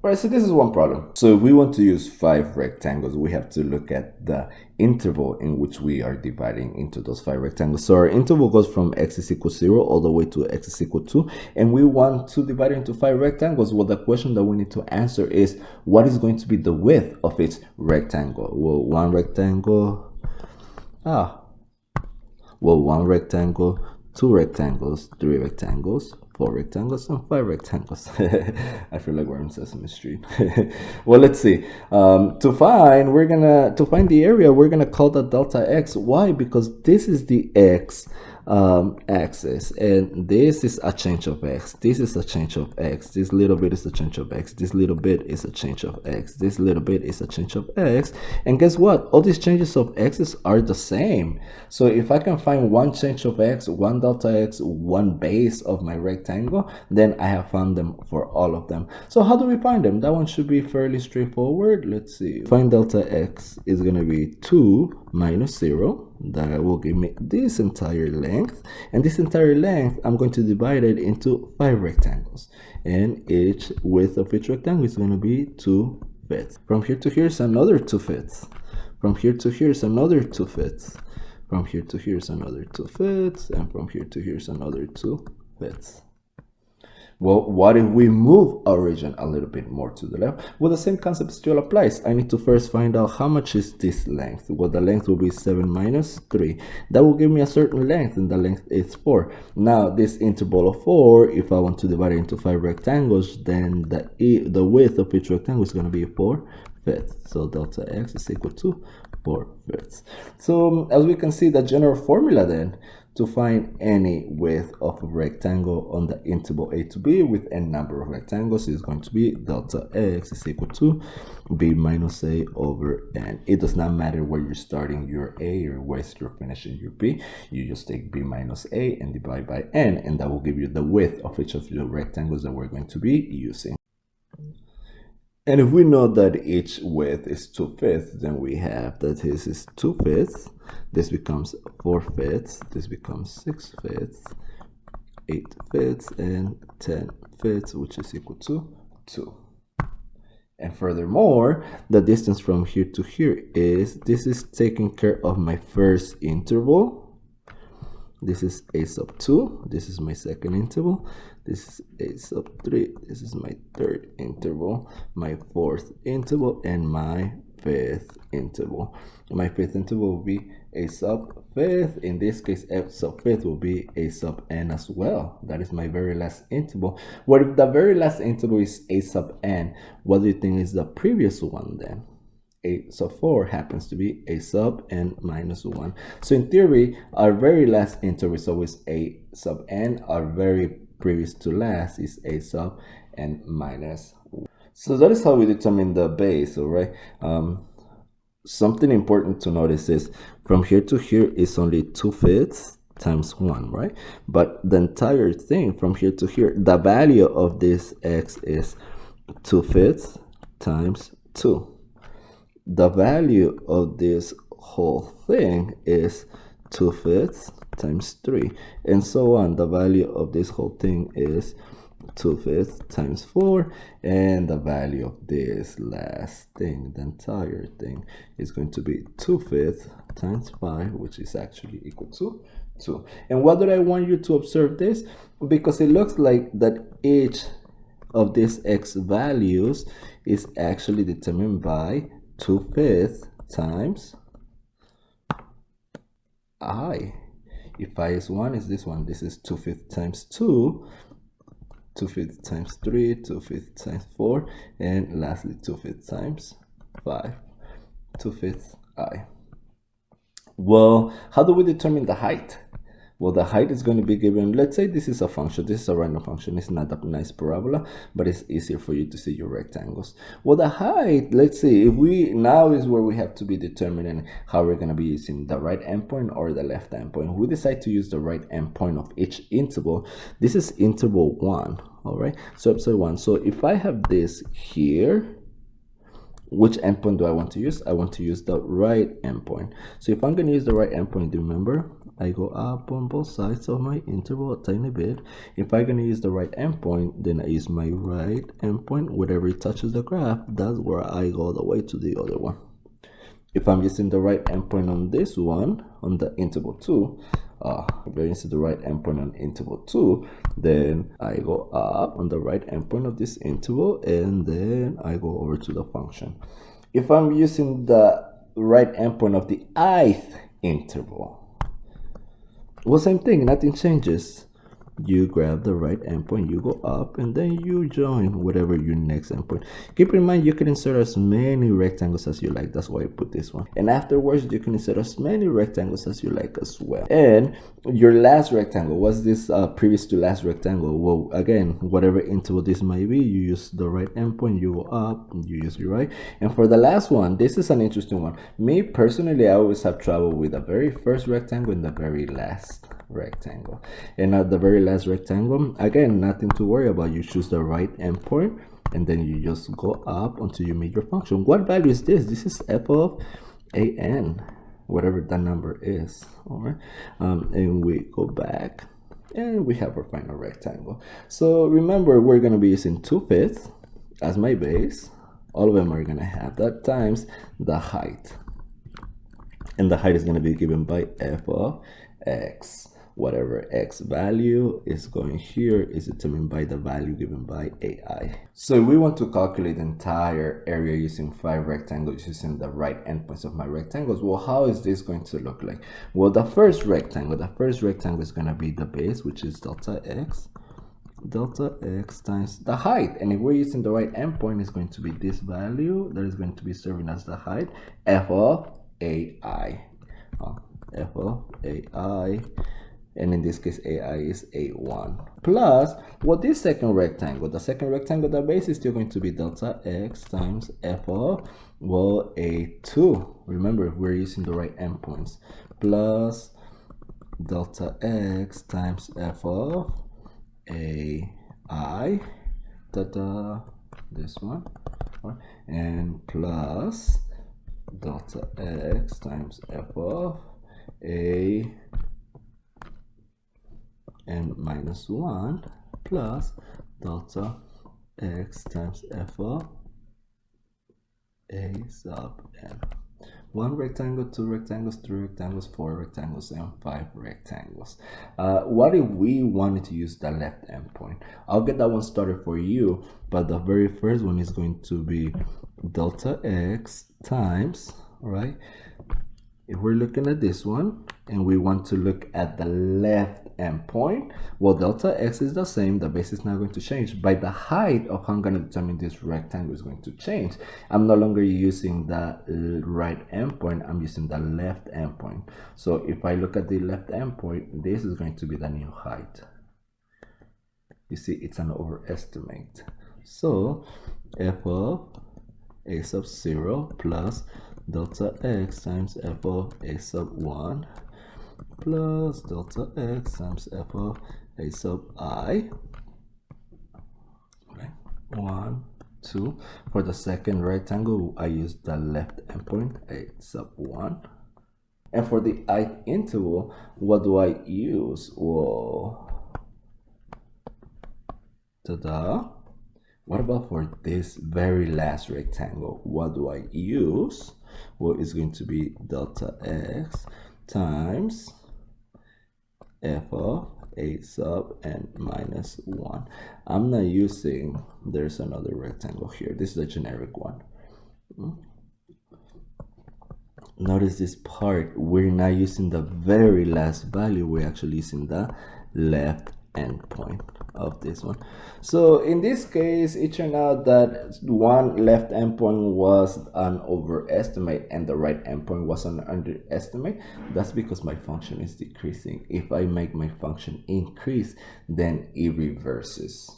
All right, so this is one problem. So if we want to use 5 rectangles, we have to look at the interval in which we are dividing into those 5 rectangles. So our interval goes from x is equal to 0 all the way to x is equal to 2, and we want to divide it into 5 rectangles. Well, the question that we need to answer is, what is going to be the width of each rectangle? Well, one rectangle, one rectangle, 2 rectangles, 3 rectangles, 4 rectangles, and 5 rectangles. I feel like we're on Sesame Street. Well, let's see. To find the area, we're gonna call that delta x. Why? Because this is the x axis, and this is a change of x. This is a change of x. This little bit is a change of x. This little bit is a change of x. This little bit is a change of x. And guess what? All these changes of x's are the same. So if I can find one change of x, one delta x, one base of my rectangle, then I have found them for all of them. So how do we find them? That one should be fairly straightforward. Let's see. Find delta x is going to be 2 minus 0. That will give me this entire length, and this entire length I'm going to divide it into 5 rectangles, and each width of each rectangle is going to be 2 fifths. From here to here is another 2 fifths. From here to here is another 2 fifths. From here to here is another 2 fifths, and from here to here is another 2 fifths. Well, what if we move our region a little bit more to the left? Well, the same concept still applies. I need to first find out how much is this length. Well, the length will be 7 minus 3. That will give me a certain length, and the length is 4. Now, this interval of 4, if I want to divide it into 5 rectangles, then the width of each rectangle is going to be 4 fifths. So delta x is equal to 4 fifths. So as we can see, the general formula then to find any width of a rectangle on the interval a to b with n number of rectangles is going to be delta x is equal to b minus a over n. It does not matter where you're starting your a or where you're finishing your b. You just take b minus a and divide by n, and that will give you the width of each of the rectangles that we're going to be using. And if we know that each width is 2 fifths, then we have that this is 2 fifths, this becomes 4 fifths, this becomes 6 fifths, 8 fifths, and 10 fifths, which is equal to 2. And furthermore, the distance from here to here is, this is taking care of my first interval. This is a sub 2, this is my second interval, this is a sub 3, this is my third interval, my fourth interval, and my fifth interval. My fifth interval will be a sub fifth. In this case, f sub fifth will be a sub n as well. That is my very last interval. What if the very last interval is a sub n? What do you think is the previous one then? A sub 4 happens to be a sub n minus 1. So in theory, our very last interval is always a sub n. Our very previous to last is a sub n minus 1. So that is how we determine the base, all right? Something important to notice is from here to here is only 2 fifths times 1, right? But the entire thing from here to here, the value of this x is 2 fifths times 2. The value of this whole thing is 2 fifths times 3, and so on. The value of this whole thing is 2 fifths times 4, and the value of this last thing, the entire thing, is going to be 2 fifths times 5, which is actually equal to 2. And why do I want you to observe this? Because it looks like that each of these x values is actually determined by 2 fifths times I. If I is 1, is this one. This is 2 fifths times 2, 2 fifths times 3, 2 fifths times 4, and lastly 2 fifths times 5. 2 fifths I. Well, how do we determine the height? Well, the height is going to be given, let's say this is a function, this is a random function, it's not a nice parabola, but it's easier for you to see your rectangles. Well, the height, let's see, if we, now is where we have to be determining how we're going to be using the right endpoint or the left endpoint. We decide to use the right endpoint of each interval. This is interval 1, all right? So epsilon 1. So if I have this here, Which endpoint do I want to use? I want to use the right endpoint. So if I'm going to use the right endpoint, remember, I go up on both sides of my interval a tiny bit. If I'm going to use the right endpoint, then I use my right endpoint. Whatever it touches the graph, that's where I go all the way to the other one. If I'm using the right endpoint on this one, on the interval 2, if I'm using the right endpoint on interval 2, then I go up on the right endpoint of this interval, and then I go over to the function. If I'm using the right endpoint of the ith interval, well, same thing, nothing changes. You grab the right endpoint, you go up, and then you join whatever your next endpoint. Keep in mind, you can insert as many rectangles as you like. That's why I put this one. And afterwards, you can insert as many rectangles as you like as well. And your last rectangle, what's this previous to last rectangle? Well, again, whatever interval this might be, you use the right endpoint, you go up, you use your right. And for the last one, this is an interesting one. Me personally, I always have trouble with the very first rectangle and the very last rectangle. And at the very last rectangle, again, nothing to worry about. You choose the right endpoint, and then you just go up until you meet your function. What value is this? This is f of an, whatever that number is. All right, and we go back, and we have our final rectangle. So remember, we're going to be using 2/5 as my base. All of them are going to have that times the height, and the height is going to be given by f of x. Whatever x value is going here is determined by the value given by ai. So we want to calculate the entire area using 5 rectangles using the right endpoints of my rectangles. Well, how is this going to look like? Well, the first rectangle is going to be the base, which is delta x times the height. And if we're using the right endpoint, it's going to be this value that is going to be serving as the height, f of ai. F of ai, and in this case ai is a1 plus, well, this second rectangle, the base is still going to be delta x times f of, well, a2. Remember, we're using the right endpoints, plus delta x times f of ai, this one, and plus delta x times f of a n minus 1 plus delta x times f of a sub n. 1 rectangle, 2 rectangles, 3 rectangles, 4 rectangles, and 5 rectangles. What if we wanted to use the left endpoint? I'll get that one started for you, but the very first one is going to be delta x times, all right? If we're looking at this one and we want to look at the left endpoint, well, delta x is the same, the base is not going to change, but the height of how I'm going to determine this rectangle is going to change. I'm no longer using the right endpoint, I'm using the left endpoint. So if I look at the left endpoint, this is going to be the new height. You see, it's an overestimate. So f of a sub 0 plus delta x times f of a sub 1 plus delta x times f of a sub I. Right, 1, 2. For the second rectangle, I use the left endpoint, a sub 1. And for the ith interval, what do I use? Well, ta-da! What about for this very last rectangle? What do I use? Well, it's going to be delta x times f of a sub n minus 1. I'm not using, there's another rectangle here. This is a generic one. Notice this part, we're not using the very last value, we're actually using the left endpoint of this one. So in this case, it turned out that one left endpoint was an overestimate and the right endpoint was an underestimate. That's because my function is decreasing. If I make my function increase, then it reverses.